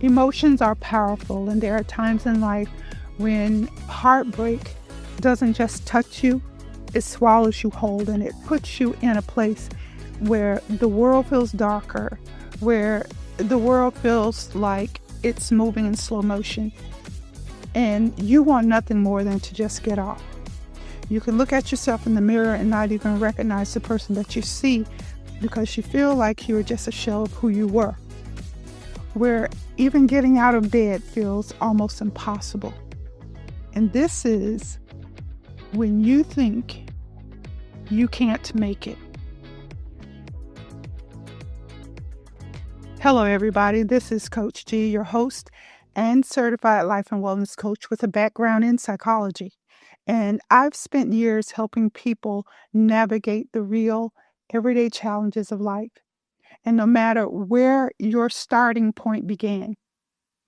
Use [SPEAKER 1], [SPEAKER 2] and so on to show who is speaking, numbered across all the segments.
[SPEAKER 1] Emotions are powerful, and there are times in life when heartbreak doesn't just touch you, it swallows you whole and it puts you in a place where the world feels darker, where the world feels like it's moving in slow motion, and you want nothing more than to just get off. You can look at yourself in the mirror and not even recognize the person that you see because you feel like you're just a shell of who you were, where even getting out of bed feels almost impossible. And this is when you think you can't make it. Hello, everybody. This is Coach G, your host and certified life and wellness coach with a background in psychology. And I've spent years helping people navigate the real, everyday challenges of life. And no matter where your starting point began,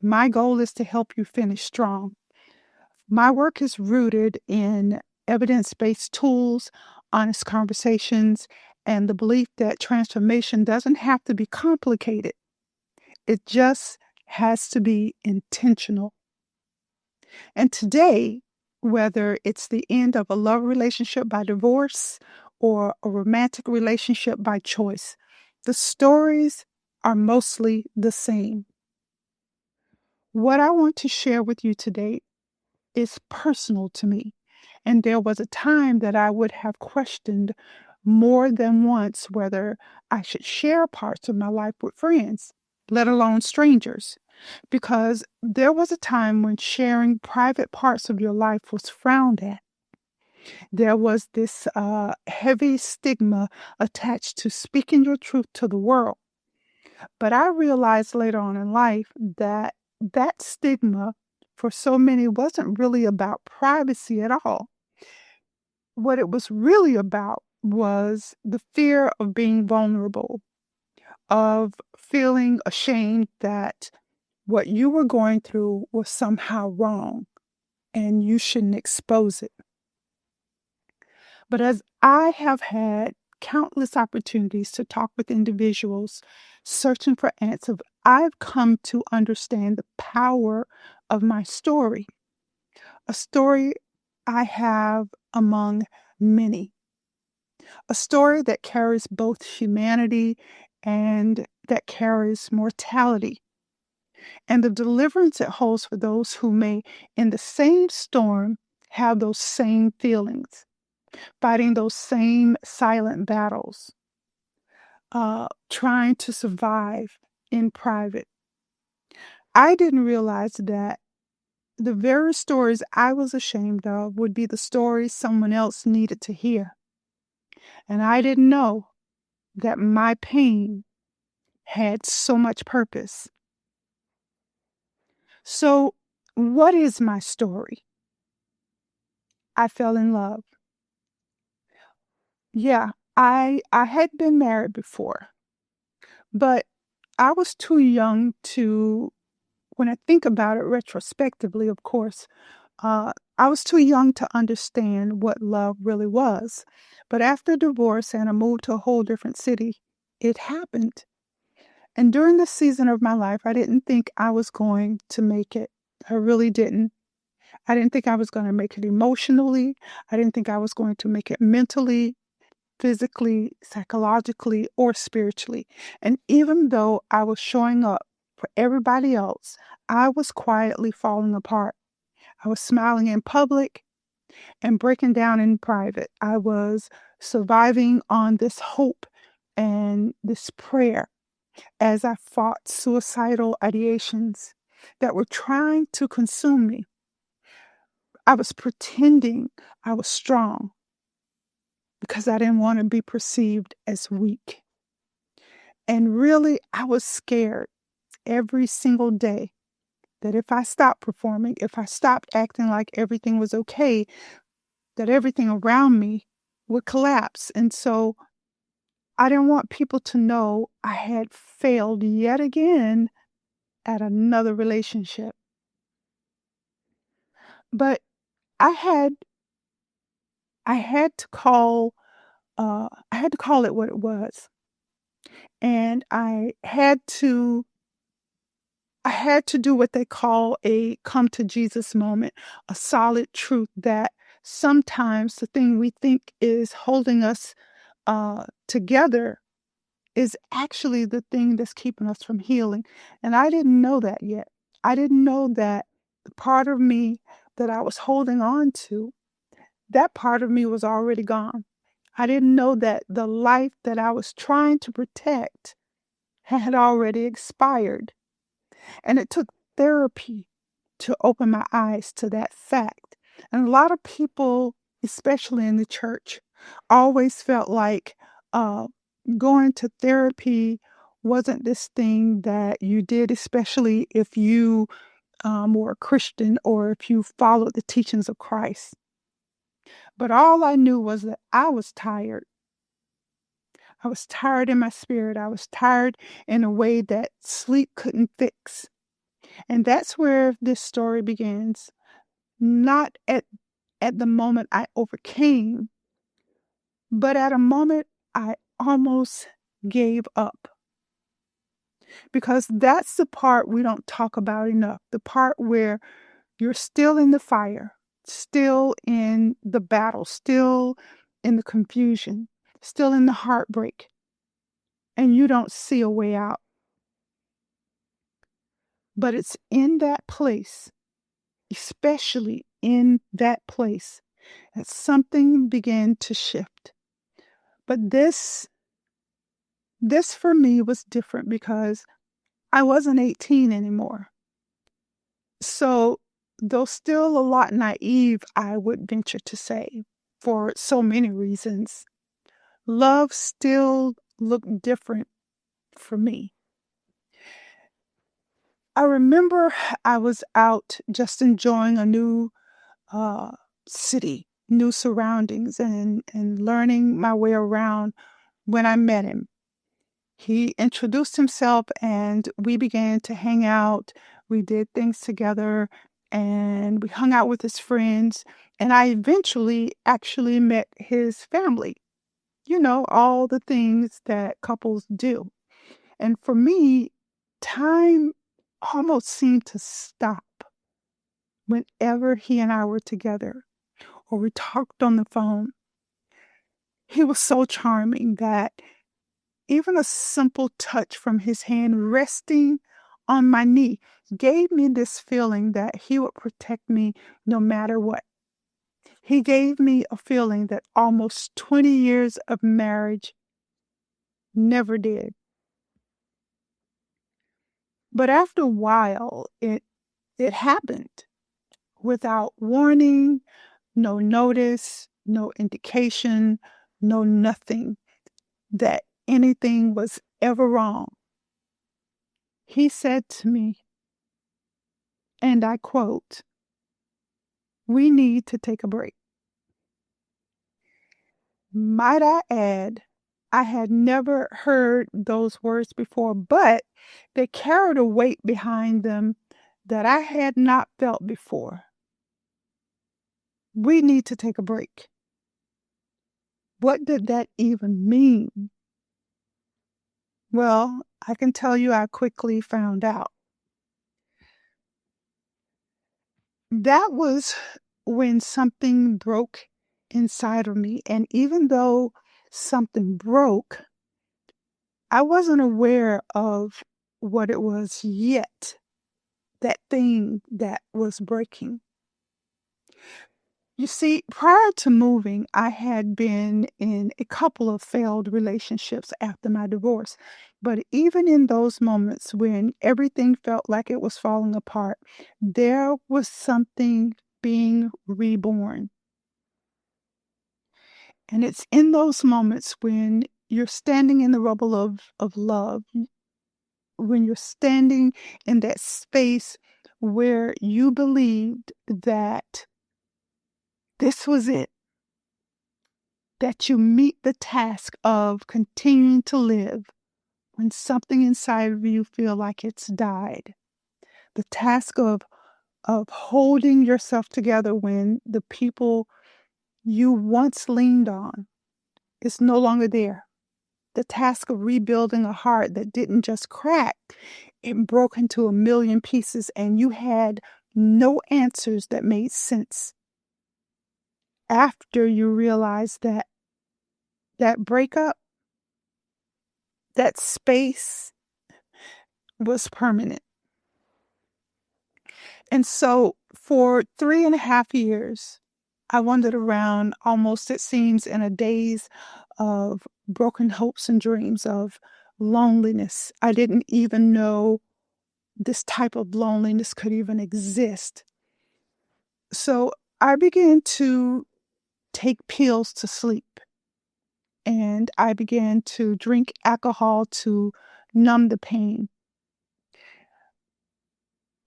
[SPEAKER 1] my goal is to help you finish strong. My work is rooted in evidence-based tools, honest conversations, and the belief that transformation doesn't have to be complicated. It just has to be intentional. And today, whether it's the end of a love relationship by divorce or a romantic relationship by choice, the stories are mostly the same. What I want to share with you today is personal to me. And there was a time that I would have questioned more than once whether I should share parts of my life with friends, let alone strangers, because there was a time when sharing private parts of your life was frowned at. There was this heavy stigma attached to speaking your truth to the world. But I realized later on in life that that stigma for so many wasn't really about privacy at all. What it was really about was the fear of being vulnerable, of feeling ashamed that what you were going through was somehow wrong and you shouldn't expose it. But as I have had countless opportunities to talk with individuals searching for answers, I've come to understand the power of my story, a story I have among many, a story that carries both humanity and that carries mortality, and the deliverance it holds for those who may, in the same storm, have those same feelings, fighting those same silent battles, trying to survive in private. I didn't realize that the very stories I was ashamed of would be the stories someone else needed to hear. And I didn't know that my pain had so much purpose. So, what is my story? I fell in love. Yeah, I had been married before, but I was too young to, when I think about it retrospectively, of course, I was too young to understand what love really was. But after divorce and a move to a whole different city, it happened. And during this season of my life, I didn't think I was going to make it. I really didn't. I didn't think I was going to make it emotionally. I didn't think I was going to make it mentally, physically, psychologically, or spiritually. And even though I was showing up for everybody else, I was quietly falling apart. I was smiling in public and breaking down in private. I was surviving on this hope and this prayer as I fought suicidal ideations that were trying to consume me. I was pretending I was strong because I didn't want to be perceived as weak. And really, I was scared every single day that if I stopped performing, if I stopped acting like everything was okay, that everything around me would collapse. And so I didn't want people to know I had failed yet again at another relationship. But I had I had to call it what it was. And I had to do what they call a come to Jesus moment, a solid truth that sometimes the thing we think is holding us together is actually the thing that's keeping us from healing. And I didn't know that yet. I didn't know that the part of me that I was holding on to, that part of me was already gone. I didn't know that the life that I was trying to protect had already expired. And it took therapy to open my eyes to that fact. And a lot of people, especially in the church, always felt like uh, going to therapy wasn't this thing that you did, especially if you were a Christian or if you followed the teachings of Christ. But all I knew was that I was tired. I was tired in my spirit. I was tired in a way that sleep couldn't fix. And that's where this story begins. Not at the moment I overcame, but at a moment I almost gave up. Because that's the part we don't talk about enough. The part where you're still in the fire, still in the battle, still in the confusion, still in the heartbreak, and you don't see a way out. But it's in that place, especially in that place, that something began to shift. But this for me was different because I wasn't 18 anymore. So, though still a lot naive, I would venture to say, for so many reasons, love still looked different for me. I remember I was out just enjoying a new uh, city, new surroundings, and learning my way around when I met him. He introduced himself and we began to hang out. We did things together and we hung out with his friends. And I eventually actually met his family. You know, all the things that couples do. And for me, time almost seemed to stop whenever he and I were together or we talked on the phone. He was so charming that even a simple touch from his hand resting on my knee gave me this feeling that he would protect me no matter what. He gave me a feeling that almost 20 years of marriage never did. But after a while, it happened without warning, no notice, no indication, no nothing that anything was ever wrong. He said to me, and I quote, "We need to take a break." Might I add, I had never heard those words before, but they carried a weight behind them that I had not felt before. We need to take a break. What did that even mean? Well, I can tell you I quickly found out. That was when something broke inside of me. And even though something broke, I wasn't aware of what it was yet, that thing that was breaking. You see, prior to moving, I had been in a couple of failed relationships after my divorce. But even in those moments when everything felt like it was falling apart, there was something being reborn. And it's in those moments when you're standing in the rubble of love, when you're standing in that space where you believed that this was it, that you meet the task of continuing to live when something inside of you feel like it's died. The task of holding yourself together when the people you once leaned on is no longer there. The task of rebuilding a heart that didn't just crack, it broke into a million pieces, and you had no answers that made sense after you realized that that breakup, that space was permanent. And so for 3.5 years, I wandered around almost, it seems, in a daze of broken hopes and dreams of loneliness. I didn't even know this type of loneliness could even exist. So I began to take pills to sleep, and I began to drink alcohol to numb the pain.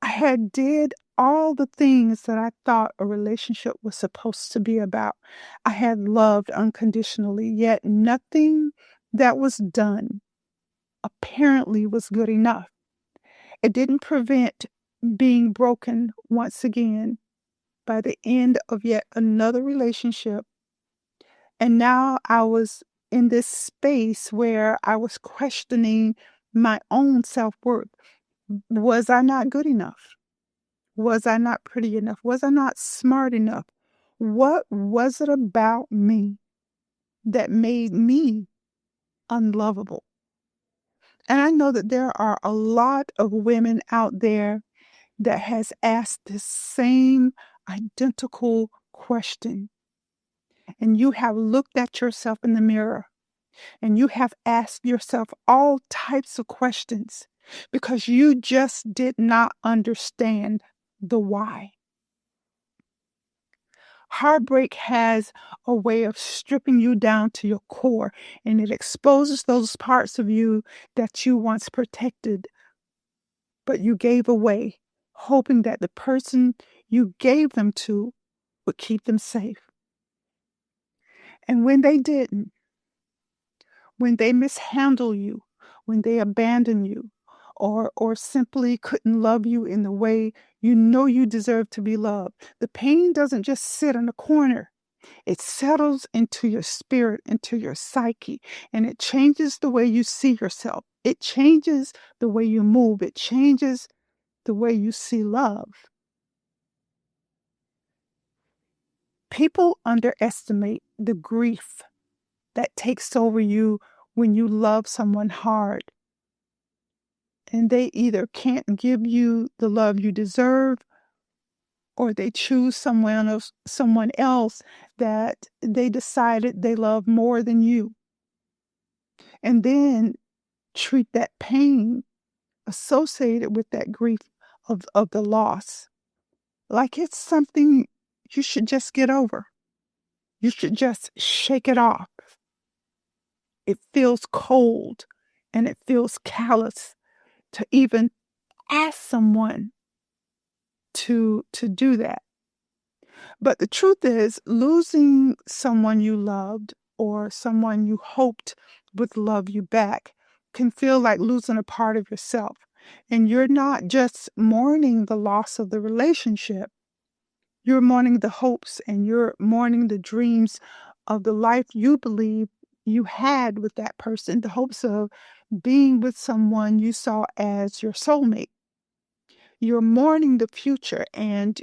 [SPEAKER 1] I had did all the things that I thought a relationship was supposed to be about. I had loved unconditionally, yet nothing that was done apparently was good enough. It didn't prevent being broken once again by the end of yet another relationship. And now I was in this space where I was questioning my own self-worth. Was I not good enough? Was I not pretty enough? Was I not smart enough? What was it about me that made me unlovable? And I know that there are a lot of women out there that has asked this same identical question. And you have looked at yourself in the mirror and you have asked yourself all types of questions because you just did not understand the why. Heartbreak has a way of stripping you down to your core, and it exposes those parts of you that you once protected, but you gave away, hoping that the person you gave them to would keep them safe. And when they didn't, when they mishandle you, when they abandon you, or simply couldn't love you in the way you know you deserve to be loved, the pain doesn't just sit in a corner. It settles into your spirit, into your psyche, and it changes the way you see yourself. It changes the way you move. It changes the way you see love. People underestimate the grief that takes over you when you love someone hard, and they either can't give you the love you deserve, or they choose someone else that they decided they love more than you. And then treat that pain associated with that grief of the loss like it's something you should just get over. You should just shake it off. It feels cold and it feels callous to even ask someone to do that. But the truth is, losing someone you loved or someone you hoped would love you back can feel like losing a part of yourself. And you're not just mourning the loss of the relationship, you're mourning the hopes and you're mourning the dreams of the life you believe you had with that person, the hopes of being with someone you saw as your soulmate. You're mourning the future, and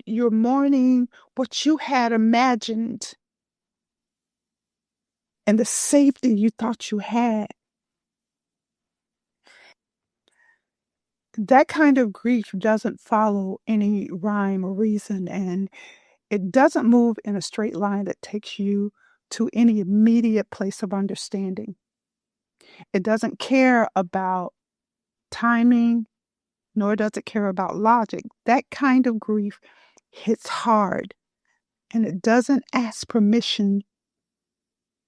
[SPEAKER 1] you're mourning what you had imagined and the safety you thought you had. That kind of grief doesn't follow any rhyme or reason, and it doesn't move in a straight line that takes you to any immediate place of understanding. It doesn't care about timing, nor does it care about logic. That kind of grief hits hard, and it doesn't ask permission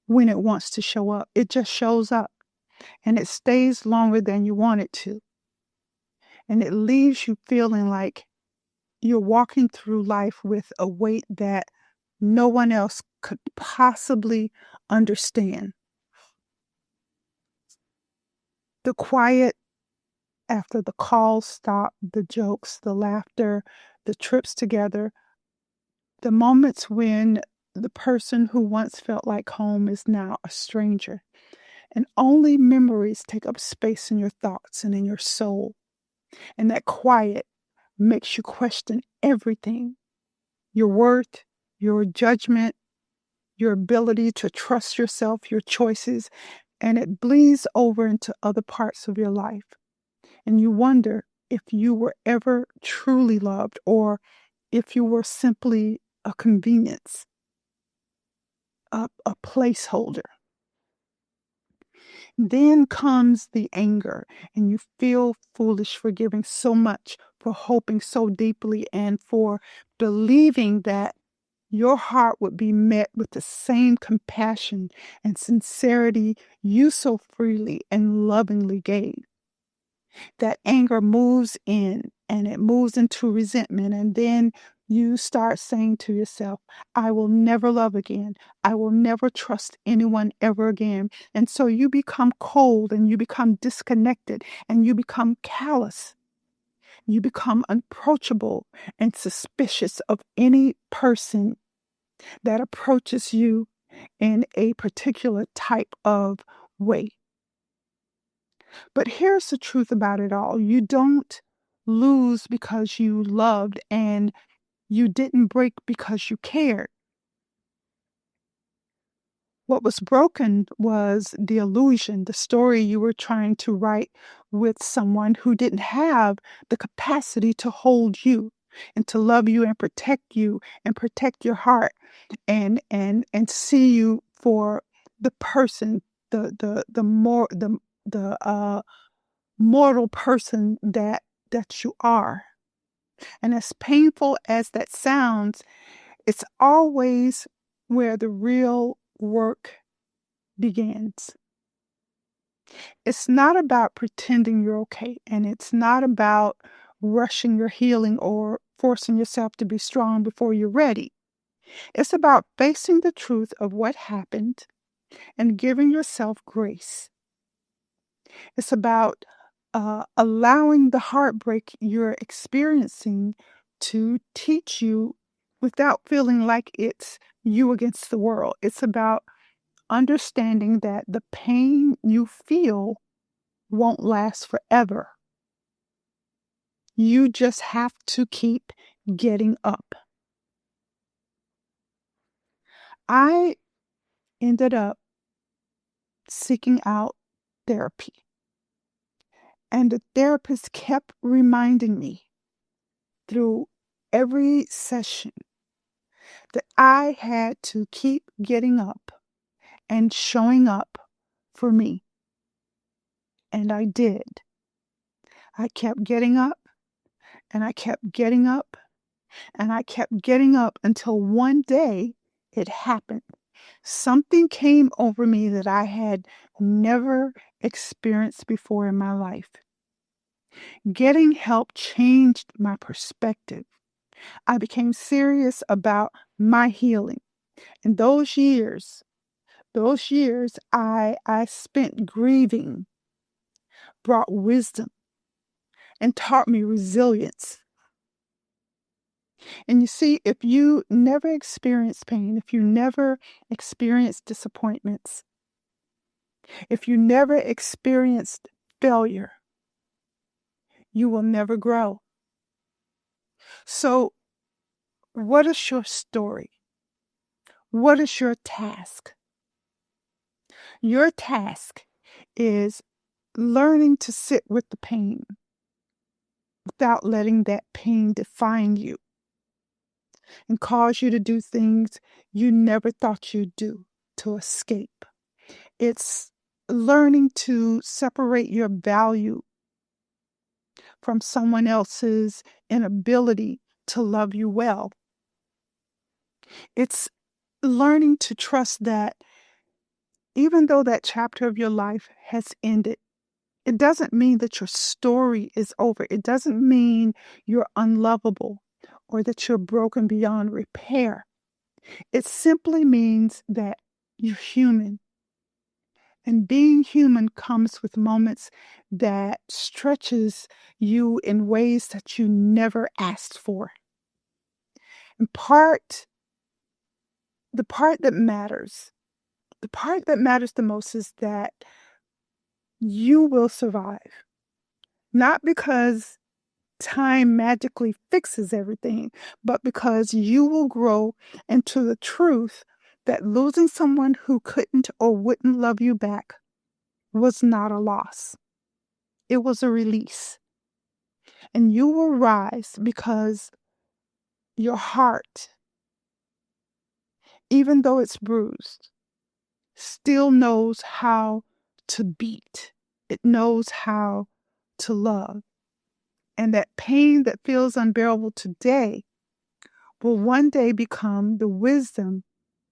[SPEAKER 1] when it wants to show up. It just shows up, and it stays longer than you want it to. And it leaves you feeling like you're walking through life with a weight that no one else could possibly understand. The quiet after the calls stop, the jokes, the laughter, the trips together, the moments when the person who once felt like home is now a stranger. And only memories take up space in your thoughts and in your soul. And that quiet makes you question everything: your worth, your judgment, your ability to trust yourself, your choices, and it bleeds over into other parts of your life. And you wonder if you were ever truly loved or if you were simply a convenience, a placeholder. Then comes the anger, and you feel foolish for giving so much, for hoping so deeply, and for believing that your heart would be met with the same compassion and sincerity you so freely and lovingly gave. That anger moves in and it moves into resentment. And then you start saying to yourself, I will never love again. I will never trust anyone ever again. And so you become cold and you become disconnected and you become callous. You become unapproachable and suspicious of any person that approaches you in a particular type of way. But here's the truth about it all. You don't lose because you loved, and you didn't break because you cared. What was broken was the illusion, the story you were trying to write with someone who didn't have the capacity to hold you and to love you and protect your heart and see you for the person, the mortal person that you are. And as painful as that sounds, it's always where the real work begins. It's not about pretending you're okay, and it's not about rushing your healing or forcing yourself to be strong before you're ready. It's about facing the truth of what happened and giving yourself grace. It's about allowing the heartbreak you're experiencing to teach you without feeling like it's you against the world. It's about understanding that the pain you feel won't last forever. You just have to keep getting up. I ended up seeking out therapy, and the therapist kept reminding me through every session that I had to keep getting up and showing up for me. And I did. I kept getting up and I kept getting up and I kept getting up until one day it happened. Something came over me that I had never experienced before in my life. Getting help changed my perspective. I became serious about my healing. And those years I spent grieving brought wisdom and taught me resilience. And you see, if you never experience pain, if you never experience disappointments, if you never experienced failure, you will never grow. So, what is your story? What is your task? Your task is learning to sit with the pain without letting that pain define you and cause you to do things you never thought you'd do to escape. It's learning to separate your value from someone else's inability to love you well. It's learning to trust that even though that chapter of your life has ended, it doesn't mean that your story is over. It doesn't mean you're unlovable or that you're broken beyond repair. It simply means that you're human. And being human comes with moments that stretches you in ways that you never asked for. And the part that matters The part that matters the most is that you will survive. Not because time magically fixes everything, but because you will grow into the truth that losing someone who couldn't or wouldn't love you back was not a loss. It was a release. And you will rise because your heart, even though it's bruised, still knows how to beat. It knows how to love. And that pain that feels unbearable today will one day become the wisdom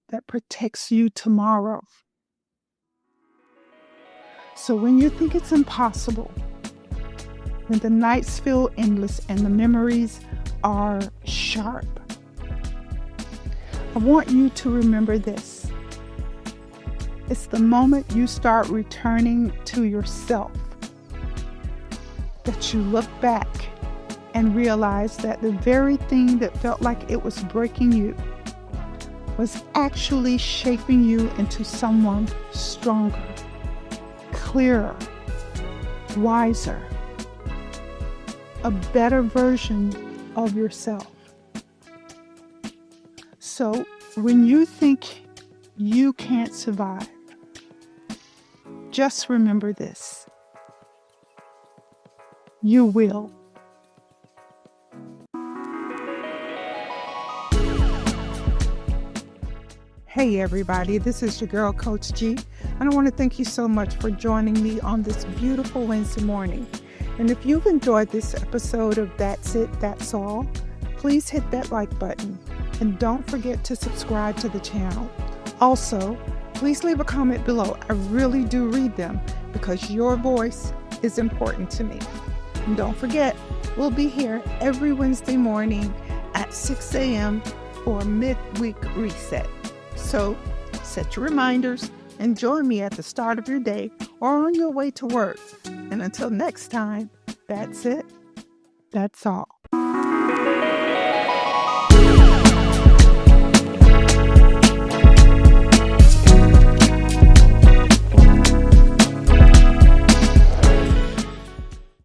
[SPEAKER 1] that protects you tomorrow. So when you think it's impossible, when the nights feel endless and the memories are sharp, I want you to remember this. It's the moment you start returning to yourself that you look back and realize that the very thing that felt like it was breaking you was actually shaping you into someone stronger, clearer, wiser, a better version of yourself. So when you think you can't survive, just remember this. You will. Hey everybody, this is your girl Coach G, and I want to thank you so much for joining me on this beautiful Wednesday morning. And if you've enjoyed this episode of That's It, That's All, please hit that like button and don't forget to subscribe to the channel. Also, please leave a comment below. I really do read them because your voice is important to me. And don't forget, we'll be here every Wednesday morning at 6 a.m. for a midweek reset. So set your reminders and join me at the start of your day or on your way to work. And until next time, that's it. That's all.